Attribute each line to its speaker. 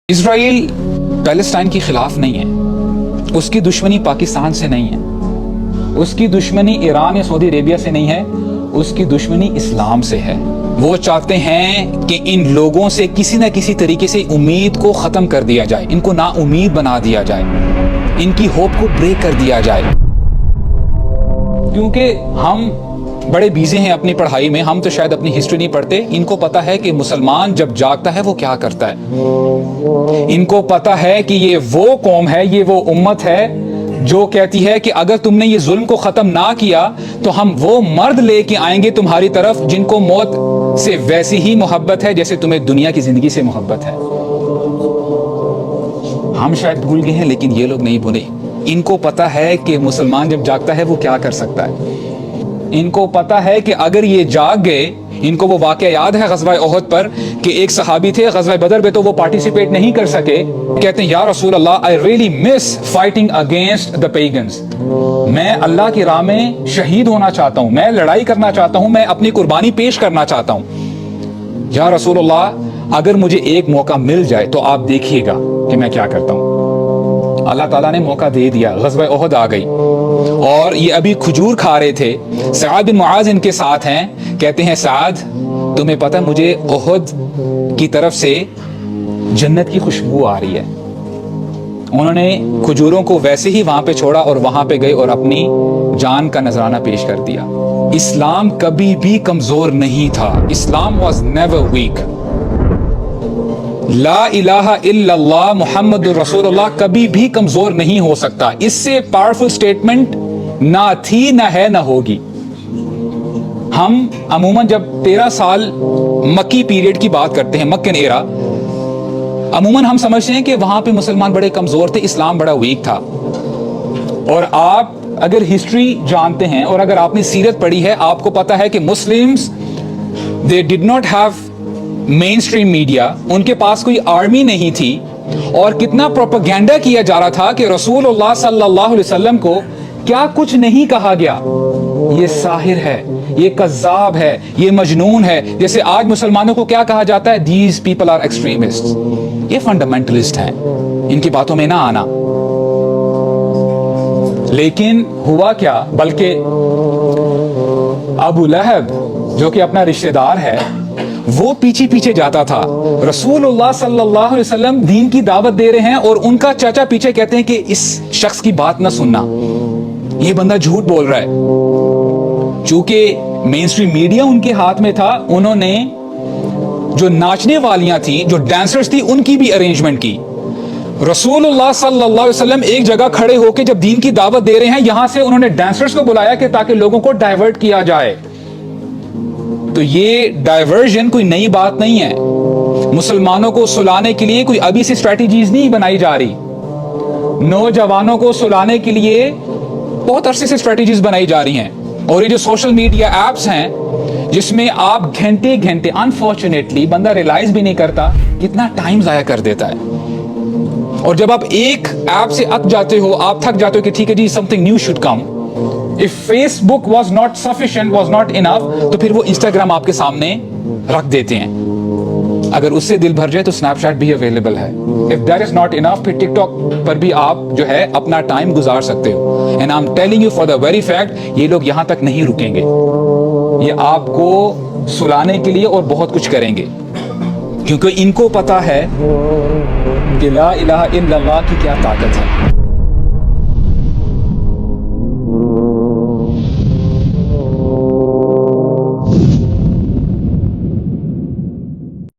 Speaker 1: اسرائیل Palestine کے خلاف نہیں ہے، اس کی دشمنی پاکستان سے نہیں ہے، اس کی دشمنی ایران یا سعودی عربیہ سے نہیں ہے، اس کی دشمنی اسلام سے ہے۔ وہ چاہتے ہیں کہ ان لوگوں سے کسی نہ کسی طریقے سے امید کو ختم کر دیا جائے، ان کو نا امید بنا دیا جائے، ان کی ہوپ کو بریک کر دیا جائے۔ کیونکہ ہم بڑے بیزی ہیں اپنی پڑھائی میں، ہم تو شاید اپنی ہسٹری نہیں پڑھتے۔ ان کو پتا ہے کہ مسلمان جب جاگتا ہے وہ کیا کرتا ہے، ان کو پتا ہے کہ یہ وہ قوم ہے، یہ وہ امت ہے جو کہتی ہے کہ اگر تم نے یہ ظلم کو ختم نہ کیا تو ہم وہ مرد لے کے آئیں گے تمہاری طرف جن کو موت سے ویسی ہی محبت ہے جیسے تمہیں دنیا کی زندگی سے محبت ہے۔ ہم شاید بھول گئے ہیں لیکن یہ لوگ نہیں بھولے۔ ان کو پتا ہے کہ مسلمان جب جاگتا ہے وہ کیا کر سکتا ہے۔ ان کو پتا ہے کہ اگر یہ جاگ گئے، ان کو وہ واقعہ یاد ہے غزوہ احد پر کہ ایک صحابی تھے، غزوہ بدر میں تو وہ پارٹیسپیٹ نہیں کر سکے، کہتے ہیں یا رسول اللہ I really miss fighting against the pagans۔ میں اللہ کی راہ میں شہید ہونا چاہتا ہوں، میں لڑائی کرنا چاہتا ہوں، میں اپنی قربانی پیش کرنا چاہتا ہوں۔ یا رسول اللہ اگر مجھے ایک موقع مل جائے تو آپ دیکھیے گا کہ میں کیا کرتا ہوں۔ اللہ تعالیٰ نے موقع دے دیا، غزوہ احد آ گئی اور یہ ابھی کھجور کھا رہے تھے۔ سعد بن معاذ ان کے ساتھ ہیں، کہتے ہیں سعد تمہیں پتہ مجھے احد کی طرف سے جنت کی خوشبو آ رہی ہے۔ انہوں نے کھجوروں کو ویسے ہی وہاں پہ چھوڑا اور وہاں پہ گئے اور اپنی جان کا نذرانہ پیش کر دیا۔ اسلام کبھی بھی کمزور نہیں تھا، اسلام واز نیور ویک۔ لا الہ الا اللہ محمد رسول اللہ کبھی بھی کمزور نہیں ہو سکتا۔ اس سے پاورفل سٹیٹمنٹ نہ تھی، نہ ہے، نہ ہوگی۔ ہم عموماً جب 13 سال مکی پیریڈ کی بات کرتے ہیں، مکن ایرا، عموماً ہم سمجھتے ہیں کہ وہاں پہ مسلمان بڑے کمزور تھے، اسلام بڑا ویک تھا۔ اور آپ اگر ہسٹری جانتے ہیں اور اگر آپ نے سیرت پڑھی ہے، آپ کو پتا ہے کہ Muslims they did not have mainstream media, ان کے پاس کوئی آرمی نہیں تھی، اور کتنا پروپیگنڈا کیا جا رہا تھا کہ رسول اللہ صلی اللہ علیہ وسلم کو کیا کچھ نہیں کہا گیا، یہ ساحر ہے، یہ کذاب ہے، یہ مجنون ہے۔ جیسے آج مسلمانوں کو کیا کہا جاتا ہے، these people are extremists، یہ فنڈامنٹلسٹ ہیں، ان کی باتوں میں نہ آنا۔ لیکن ہوا کیا، بلکہ ابو لہب جو کہ اپنا رشتہ دار ہے وہ پیچھے جاتا تھا۔ رسول اللہ صلی اللہ علیہ وسلم دین کی دعوت دے رہے ہیں اور ان کا چاچا پیچھے کہتے ہیں کہ اس شخص کی بات نہ سننا، یہ بندہ جھوٹ بول رہا ہے۔ چونکہ مین سٹریم میڈیا ان کے ہاتھ میں تھا، انہوں نے جو ناچنے والیاں تھیں، جو ڈانسرز تھی، ان کی بھی ارینجمنٹ کی۔ رسول اللہ صلی اللہ علیہ وسلم ایک جگہ کھڑے ہو کے جب دین کی دعوت دے رہے ہیں، یہاں سے انہوں نے ڈانسرز کو بلایا کہ تاکہ لوگوں کو ڈائیورٹ کیا جائے۔ تو یہ ڈائیورژن کوئی نئی بات نہیں ہے، مسلمانوں کو سلانے کے لیے کوئی ابھی سے اسٹریٹجیز نہیں بنائی جا رہی، نوجوانوں کو سلانے کے لیے بہت عرصے سے اسٹریٹجیز بنائی جا رہی ہیں۔ اور یہ جو سوشل میڈیا ایپس ہیں جس میں آپ گھنٹے انفارچونیٹلی بندہ ریلائز بھی نہیں کرتا کتنا ٹائم ضائع کر دیتا ہے۔ اور جب آپ ایک ایپ سے اک جاتے ہو، آپ تھک جاتے ہو کہ ٹھیک ہے جی something new should come۔ if Facebook was not sufficient, was not enough، تو پھر وہ انسٹاگرام آپ کے سامنے رکھ دیتے ہیں۔ اگر اس سے دل بھر جائے تو سنیپ چیٹ بھی اویلیبل ہے۔ if that is not enough، پھر ٹک ٹاک پر بھی آپ جو ہے اپنا ٹائم گزار سکتے ہو۔ and I'm telling you for the very fact، یہ لوگ یہاں تک نہیں رکیں گے، یہ آپ کو سلانے کے لیے اور بہت کچھ کریں گے، کیونکہ ان کو پتا ہے کہ لا الہ الا اللہ کی کیا طاقت ہے۔